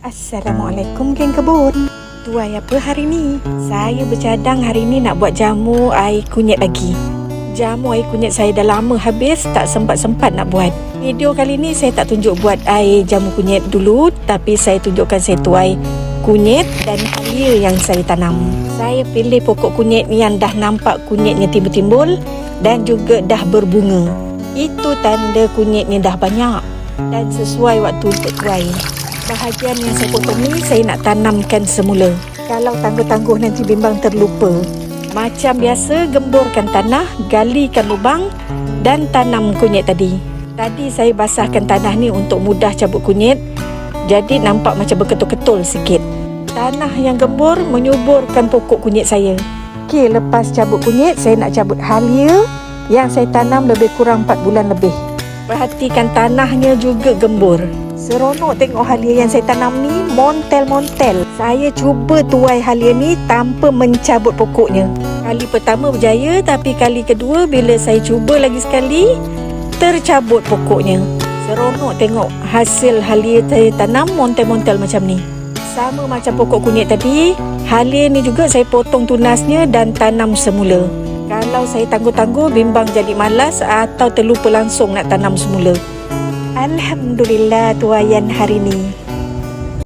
Assalamualaikum geng kebun. Tuai apa hari ni? Saya bercadang hari ni nak buat jamu air kunyit lagi. Jamu air kunyit saya dah lama habis, tak sempat-sempat nak buat. Video kali ni saya tak tunjuk buat air jamu kunyit dulu, tapi saya tunjukkan saya tuai kunyit dan halia yang saya tanam. Saya pilih pokok kunyit yang dah nampak kunyitnya timbul-timbul dan juga dah berbunga. Itu tanda kunyitnya dah banyak dan sesuai waktu untuk tuai. Bahagian yang saya potong ni saya nak tanamkan semula. Kalau tangguh-tangguh nanti bimbang terlupa. Macam biasa, gemburkan tanah, galikan lubang dan tanam kunyit tadi. Tadi saya basahkan tanah ni untuk mudah cabut kunyit, jadi nampak macam berketul-ketul sikit. Tanah yang gembur menyuburkan pokok kunyit saya. Okey, lepas cabut kunyit, saya nak cabut halia yang saya tanam lebih kurang 4 bulan lebih. Perhatikan tanahnya juga gembur. Seronok tengok halia yang saya tanam ni, montel-montel. Saya cuba tuai halia ni tanpa mencabut pokoknya. Kali pertama berjaya, tapi kali kedua bila saya cuba lagi sekali, tercabut pokoknya. Seronok tengok hasil halia saya tanam montel-montel macam ni. Sama macam pokok kunyit tadi, halia ni juga saya potong tunasnya dan tanam semula. Kalau saya tangguh-tangguh, bimbang jadi malas atau terlupa langsung nak tanam semula. Alhamdulillah tuaian hari ni.